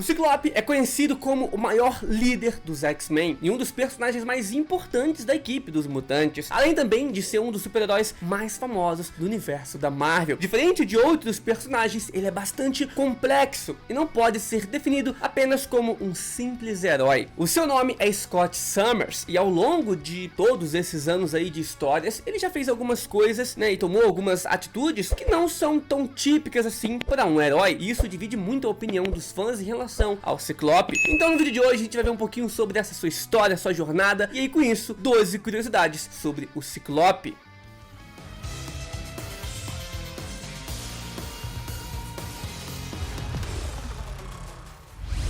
O Ciclope é conhecido como o maior líder dos X-Men e um dos personagens mais importantes da equipe dos mutantes, além também de ser um dos super-heróis mais famosos do universo da Marvel. Diferente de outros personagens, ele é bastante complexo e não pode ser definido apenas como um simples herói. O seu nome é Scott Summers e ao longo de todos esses anos aí de histórias, ele já fez algumas coisas, né, e tomou algumas atitudes que não são tão típicas assim para um herói, e isso divide muito a opinião dos fãs em relação ao Ciclope. Então no vídeo de hoje a gente vai ver um pouquinho sobre essa sua história, sua jornada, e aí com isso 12 curiosidades sobre o Ciclope.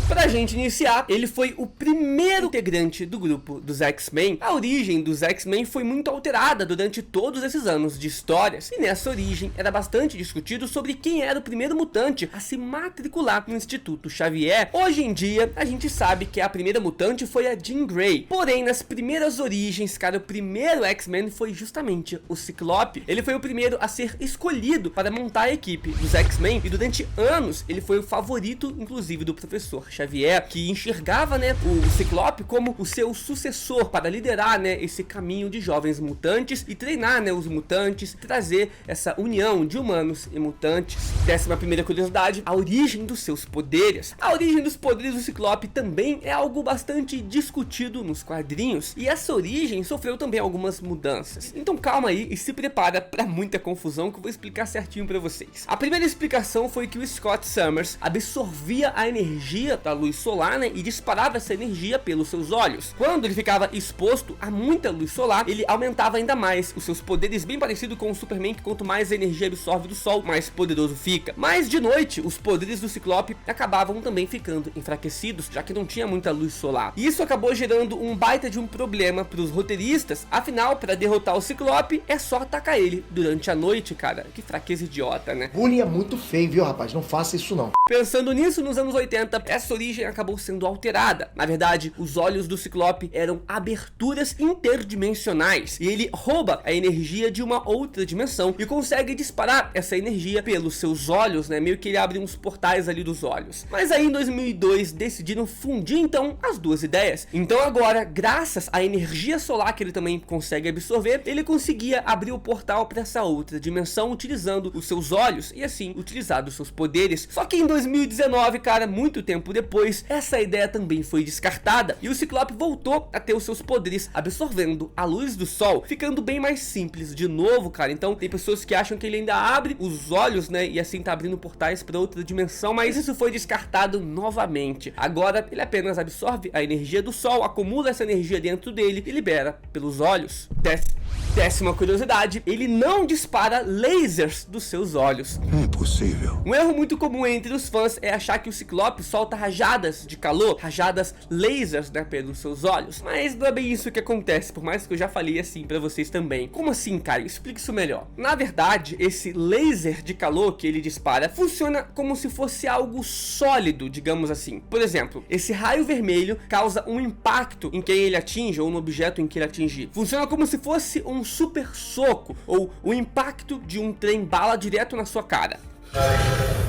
Pra gente iniciar, ele foi o primeiro integrante do grupo dos X-Men. A origem dos X-Men foi muito alterada durante todos esses anos de histórias, e nessa origem era bastante discutido sobre quem era o primeiro mutante a se matricular no Instituto Xavier. Hoje em dia, a gente sabe que a primeira mutante foi a Jean Grey, porém nas primeiras origens, cara, o primeiro X-Men foi justamente o Ciclope. Ele foi o primeiro a ser escolhido para montar a equipe dos X-Men, e durante anos ele foi o favorito, inclusive, do professor Xavier, que enxergava, né, o Ciclope como o seu sucessor para liderar, né, esse caminho de jovens mutantes e treinar, né, os mutantes, trazer essa união de humanos e mutantes. 11ª curiosidade, a origem dos seus poderes. A origem dos poderes do Ciclope também é algo bastante discutido nos quadrinhos, e essa origem sofreu também algumas mudanças. Então calma aí e se prepara para muita confusão que eu vou explicar certinho para vocês. A primeira explicação foi que o Scott Summers absorvia a energia da luz solar, né, e disparava essa energia pelos seus olhos. Quando ele ficava exposto a muita luz solar, ele aumentava ainda mais os seus poderes, bem parecido com o Superman, que quanto mais energia absorve do sol, mais poderoso fica. Mas de noite, os poderes do Ciclope acabavam também ficando enfraquecidos, já que não tinha muita luz solar. E isso acabou gerando um baita de um problema para os roteiristas, afinal, para derrotar o Ciclope, é só atacar ele durante a noite, cara. Que fraqueza idiota, né? Bullying é muito feio, viu, rapaz? Não faça isso não. Pensando nisso, nos anos 80, essa origem acabou sendo alterada. Na verdade, os olhos do Ciclope eram aberturas interdimensionais, e ele rouba a energia de uma outra dimensão e consegue disparar essa energia pelos seus olhos, né? Meio que ele abre uns portais ali dos olhos. Mas aí em 2002 decidiram fundir então as duas ideias. Então agora, graças à energia solar que ele também consegue absorver, ele conseguia abrir o portal para essa outra dimensão utilizando os seus olhos e assim utilizar os seus poderes. Só que em 2019, cara, muito tempo depois, essa ideia também foi descartada e o Ciclope voltou a ter os seus poderes absorvendo a luz do sol, ficando bem mais simples de novo, cara. Então tem pessoas que acham que ele ainda abre os olhos, né, e assim tá abrindo portais para outra dimensão, mas isso foi descartado novamente. Agora ele apenas absorve a energia do sol, acumula essa energia dentro dele e libera pelos olhos. 10ª curiosidade, ele não dispara lasers dos seus olhos. É impossível. Um erro muito comum entre os fãs é achar que o Ciclope solta rajadas de calor, rajadas lasers, né, pelos seus olhos. Mas não é bem isso que acontece, por mais que eu já falei assim pra vocês também. Como assim, cara? Explique isso melhor. Na verdade, esse laser de calor que ele dispara funciona como se fosse algo sólido, digamos assim. Por exemplo, esse raio vermelho causa um impacto em quem ele atinge ou no objeto em que ele atingir. Funciona como se fosse um super soco ou o impacto de um trem-bala direto na sua cara.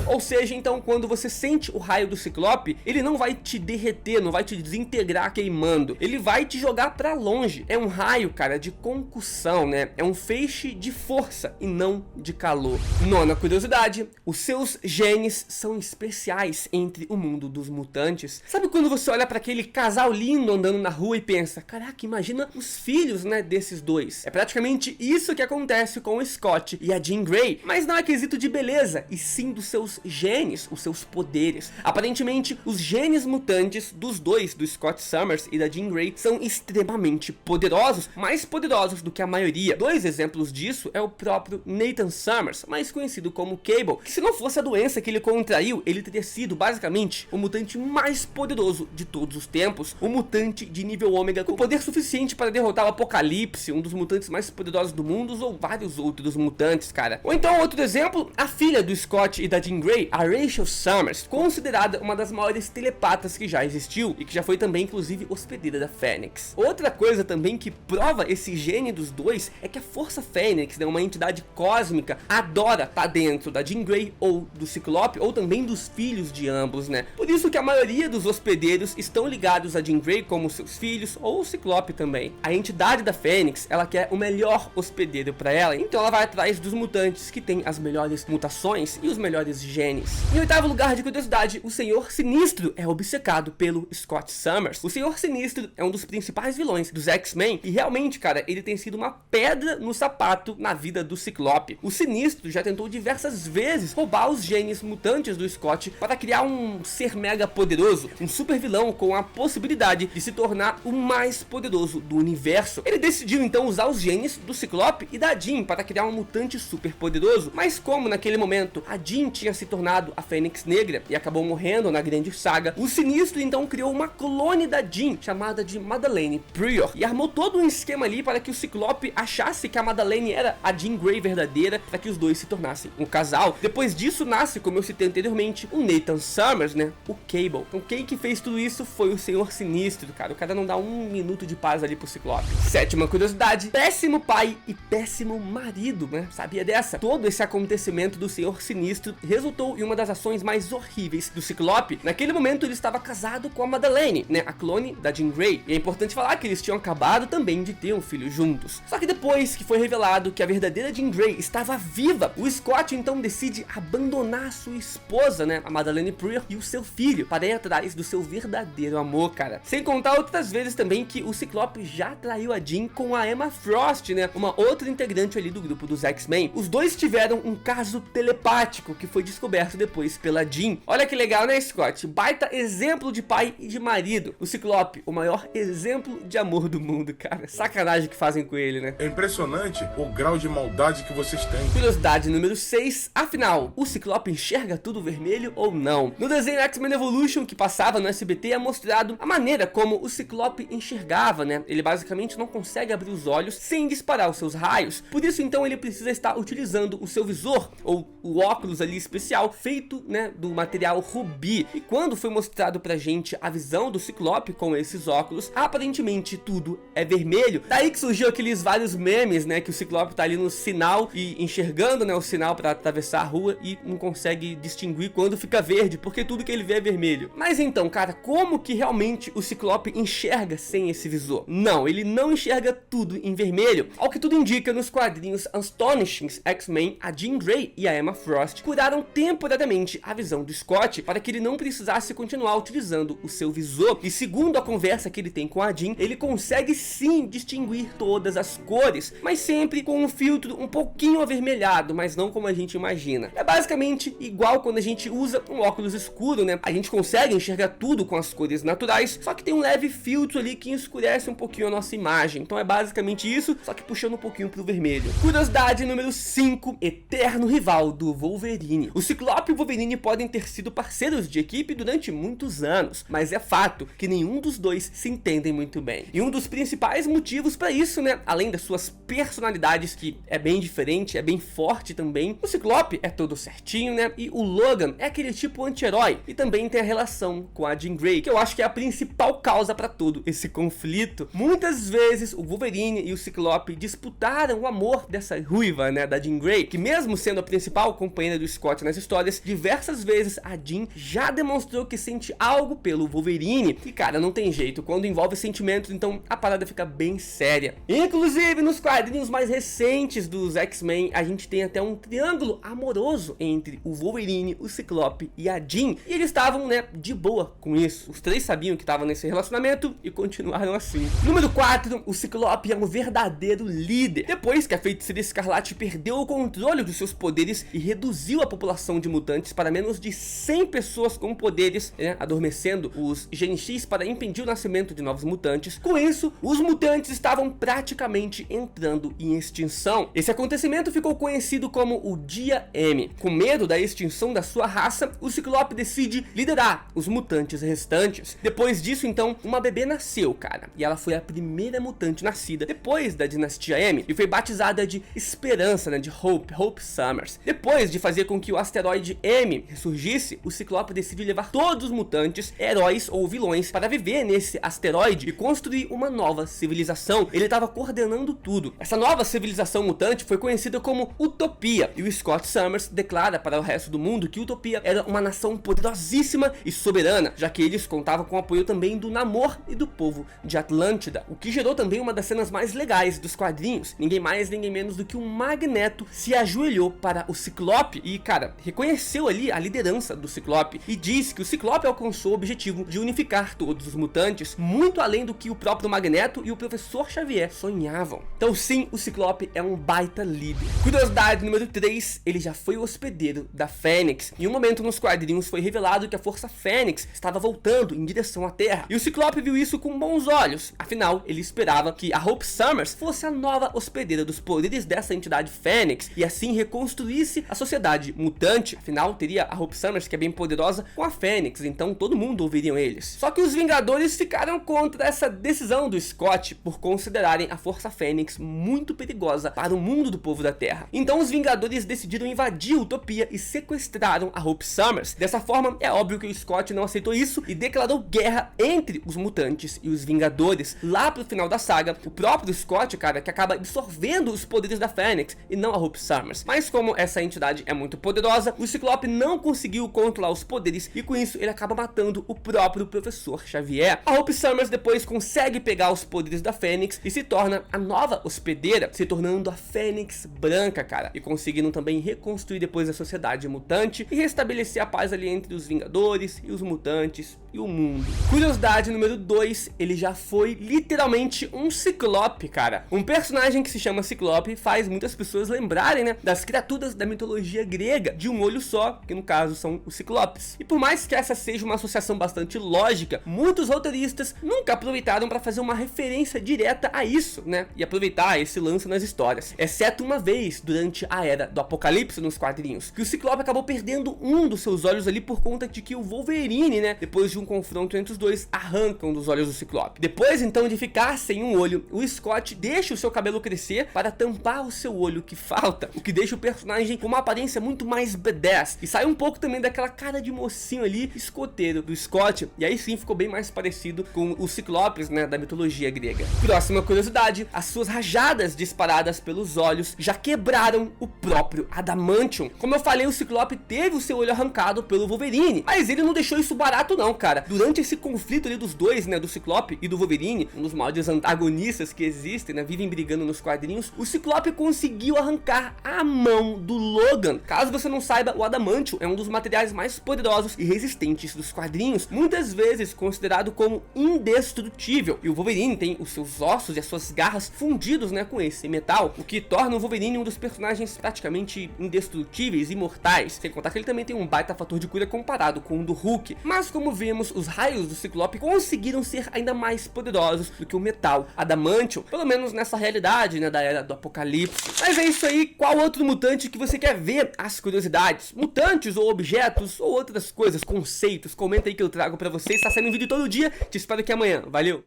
Ou seja, então, quando você sente o raio do Ciclope, ele não vai te derreter, não vai te desintegrar queimando, ele vai te jogar pra longe. É um raio, cara, de concussão, né? É um feixe de força e não de calor. 9ª curiosidade, os seus genes são especiais entre o mundo dos mutantes. Sabe quando você olha pra aquele casal lindo andando na rua e pensa, caraca, imagina os filhos, né, desses dois. É praticamente isso que acontece com o Scott e a Jean Grey, mas não é quesito de beleza, e sim dos seus genes, os seus poderes. Aparentemente, os genes mutantes dos dois, do Scott Summers e da Jean Grey, são extremamente poderosos, mais poderosos do que a maioria. 2 exemplos disso é o próprio Nathan Summers, mais conhecido como Cable, que se não fosse a doença que ele contraiu, ele teria sido basicamente o mutante mais poderoso de todos os tempos, um mutante de nível ômega com poder suficiente para derrotar o Apocalipse, um dos mutantes mais poderosos do mundo, ou vários outros mutantes, cara. Ou então, outro exemplo, a filha do Scott e da Jean Grey, a Rachel Summers, considerada uma das maiores telepatas que já existiu e que já foi também, inclusive, hospedeira da Fênix. Outra coisa também que prova esse gene dos dois é que a Força Fênix, né, uma entidade cósmica, adora estar dentro da Jean Grey ou do Ciclope, ou também dos filhos de ambos, né? Por isso que a maioria dos hospedeiros estão ligados a Jean Grey como seus filhos, ou o Ciclope também. A entidade da Fênix, ela quer o melhor hospedeiro para ela, então ela vai atrás dos mutantes que têm as melhores mutações e os melhores genes. Em oitavo lugar de curiosidade, o Senhor Sinistro é obcecado pelo Scott Summers. O Senhor Sinistro é um dos principais vilões dos X-Men e realmente, cara, ele tem sido uma pedra no sapato na vida do Ciclope. O Sinistro já tentou diversas vezes roubar os genes mutantes do Scott para criar um ser mega poderoso, um super vilão com a possibilidade de se tornar o mais poderoso do universo. Ele decidiu então usar os genes do Ciclope e da Jean para criar um mutante super poderoso, mas como naquele momento a Jean tinha se tornado a Fênix Negra e acabou morrendo na grande saga, o Sinistro então criou uma clone da Jean chamada de Madeleine Pryor e armou todo um esquema ali para que o Ciclope achasse que a Madeleine era a Jean Grey verdadeira, para que os dois se tornassem um casal. Depois disso nasce, como eu citei anteriormente, o Nathan Summers, né, o Cable. Então quem que fez tudo isso foi o Senhor Sinistro, cara. O cara não dá um minuto de paz ali pro Ciclope. Sétima curiosidade, péssimo pai e péssimo marido, né? Sabia dessa? Todo esse acontecimento do Senhor Sinistro resultou em uma das ações mais horríveis do Ciclope. Naquele momento ele estava casado com a Madeleine, né, a clone da Jean Grey. E é importante falar que eles tinham acabado também de ter um filho juntos. Só que depois que foi revelado que a verdadeira Jean Grey estava viva, o Scott então decide abandonar sua esposa, né, a Madeleine Pryor, e o seu filho para ir atrás do seu verdadeiro amor, cara. Sem contar outras vezes também que o Ciclope já traiu a Jean com a Emma Frost, né, uma outra integrante ali do grupo dos X-Men. Os dois tiveram um caso telepático que foi descoberto depois pela Jean. Olha que legal, né, Scott? Baita exemplo de pai e de marido. O Ciclope, o maior exemplo de amor do mundo, cara. Sacanagem que fazem com ele, né? É impressionante o grau de maldade que vocês têm. Curiosidade número 6. Afinal, o Ciclope enxerga tudo vermelho ou não? No desenho X-Men Evolution que passava no SBT é mostrado a maneira como o Ciclope enxergava, né? Ele basicamente não consegue abrir os olhos sem disparar os seus raios. Por isso então ele precisa estar utilizando o seu visor ou o óculos ali especial feito, né, do material rubi. E quando foi mostrado pra gente a visão do Ciclope com esses óculos, aparentemente tudo é vermelho. Daí que surgiu aqueles vários memes, né, que o Ciclope tá ali no sinal e enxergando, né, o sinal para atravessar a rua e não consegue distinguir quando fica verde, porque tudo que ele vê é vermelho. Mas então, cara, como que realmente o Ciclope enxerga sem esse visor? Não, ele não enxerga tudo em vermelho. Ao que tudo indica, nos quadrinhos Astonishing X-Men, a Jean Grey e a Emma Frost curaram temporariamente a visão do Scott para que ele não precisasse continuar utilizando o seu visor. E segundo a conversa que ele tem com a Jean, ele consegue sim distinguir todas as cores, mas sempre com um filtro um pouquinho avermelhado, mas não como a gente imagina. É basicamente igual quando a gente usa um óculos escuro, né? A gente consegue enxergar tudo com as cores naturais, só que tem um leve filtro ali que escurece um pouquinho a nossa imagem. Então é basicamente isso, só que puxando um pouquinho pro vermelho. Curiosidade número 5, eterno rival do Wolverine. O Ciclope e o Wolverine podem ter sido parceiros de equipe durante muitos anos, mas é fato que nenhum dos dois se entendem muito bem. E um dos principais motivos para isso, né, além das suas personalidades, que é bem diferente, é bem forte também, o Ciclope é todo certinho, né, e o Logan é aquele tipo anti-herói, e também tem a relação com a Jean Grey, que eu acho que é a principal causa para todo esse conflito. Muitas vezes o Wolverine e o Ciclope disputaram o amor dessa ruiva, né, da Jean Grey, que mesmo sendo a principal companheira do Scott nas histórias, diversas vezes a Jean já demonstrou que sente algo pelo Wolverine. E cara, não tem jeito, quando envolve sentimentos, então a parada fica bem séria. Inclusive nos quadrinhos mais recentes dos X-Men, a gente tem até um triângulo amoroso entre o Wolverine, o Ciclope e a Jean, e eles estavam, né, de boa com isso. Os três sabiam que estavam nesse relacionamento e continuaram assim. Número 4, o Ciclope é um verdadeiro líder. Depois que a Feiticeira Escarlate perdeu o controle dos seus poderes e reduziu a população de mutantes para menos de 100 pessoas com poderes, né, adormecendo os Gen X para impedir o nascimento de novos mutantes. Com isso, os mutantes estavam praticamente entrando em extinção. Esse acontecimento ficou conhecido como o Dia M. Com medo da extinção da sua raça, o Ciclope decide liderar os mutantes restantes. Depois disso, então, uma bebê nasceu, cara, e ela foi a primeira mutante nascida depois da dinastia M e foi batizada de Esperança, né, de Hope Summers. Depois de fazer com que o asteroide M ressurgisse, o Ciclope decide levar todos os mutantes, heróis ou vilões, para viver nesse asteroide e construir uma nova civilização. Ele estava coordenando tudo. Essa nova civilização mutante foi conhecida como Utopia, e o Scott Summers declara para o resto do mundo que Utopia era uma nação poderosíssima e soberana, já que eles contavam com o apoio também do Namor e do povo de Atlântida, o que gerou também uma das cenas mais legais dos quadrinhos. Ninguém mais, ninguém menos do que o Magneto se ajoelhou para o Ciclope e, cara, reconheceu ali a liderança do Ciclope e disse que o Ciclope alcançou o objetivo de unificar todos os mutantes, muito além do que o próprio Magneto e o Professor Xavier sonhavam. Então sim, o Ciclope é um baita líder. Curiosidade número 3, ele já foi o hospedeiro da Fênix. Em um momento nos quadrinhos foi revelado que a Força Fênix estava voltando em direção à Terra, e o Ciclope viu isso com bons olhos. Afinal, ele esperava que a Hope Summers fosse a nova hospedeira dos poderes dessa entidade Fênix, e assim reconstruísse a sociedade mutante. Afinal, teria a Hope Summers, que é bem poderosa, com a Fênix, então todo mundo ouviriam eles. Só que os Vingadores ficaram contra essa decisão do Scott, por considerarem a Força Fênix muito perigosa para o mundo do povo da Terra. Então os Vingadores decidiram invadir a Utopia e sequestraram a Hope Summers. Dessa forma, é óbvio que o Scott não aceitou isso e declarou guerra entre os mutantes e os Vingadores. Lá pro final da saga, o próprio Scott, cara, que acaba absorvendo os poderes da Fênix e não a Hope Summers. Mas como essa entidade é muito poderosa, o Ciclope não conseguiu controlar os poderes e com isso ele acaba matando o próprio Professor Xavier. A Hope Summers depois consegue pegar os poderes da Fênix e se torna a nova hospedeira, se tornando a Fênix Branca, cara, e conseguindo também reconstruir depois a sociedade mutante e restabelecer a paz ali entre os Vingadores e os mutantes e o mundo. Curiosidade número 2, ele já foi literalmente um Ciclope, cara. Um personagem que se chama Ciclope faz muitas pessoas lembrarem, né, das criaturas da mitologia grega, de um olho só, que no caso são os Ciclopes. E por mais que essa seja uma associação bastante lógica, muitos roteiristas nunca aproveitaram para fazer uma referência direta a isso, né, e aproveitar esse lance nas histórias. Exceto uma vez, durante a Era do Apocalipse nos quadrinhos, que o Ciclope acabou perdendo um dos seus olhos ali por conta de que o Wolverine, né, depois de um confronto entre os dois, arranca um dos olhos do Ciclope. Depois então de ficar sem um olho, o Scott deixa o seu cabelo crescer para tampar o seu olho que falta, o que deixa o personagem com uma aparência muito mais badass, e sai um pouco também daquela cara de mocinho ali, escoteiro do Scott, e aí sim ficou bem mais parecido com os Ciclopes, né, da mitologia grega. Próxima curiosidade, as suas rajadas disparadas pelos olhos já quebraram o próprio Adamantium. Como eu falei, o Ciclope teve o seu olho arrancado pelo Wolverine, mas ele não deixou isso barato não, cara. Durante esse conflito ali dos dois, né, do Ciclope e do Wolverine, um dos maiores antagonistas que existem, né, vivem brigando nos quadrinhos, o Ciclope conseguiu arrancar a mão do Logan. Caso você não saiba, o Adamantium é um dos materiais mais poderosos e resistentes dos quadrinhos, muitas vezes considerado como indestrutível, e o Wolverine tem os seus ossos e as suas garras fundidos, né, com esse metal, o que torna o Wolverine um dos personagens praticamente indestrutíveis, imortais, sem contar que ele também tem um baita fator de cura comparado com o do Hulk. Mas como vimos, os raios do Ciclope conseguiram ser ainda mais poderosos do que o metal Adamantium, pelo menos nessa realidade, né, da Era do Apocalipse. Mas é isso aí. Qual outro mutante que você quer ver as curiosidades? Mutantes ou objetos ou outras coisas, conceitos? Comenta aí que eu trago pra vocês. Tá saindo um vídeo todo dia. Te espero aqui amanhã. Valeu!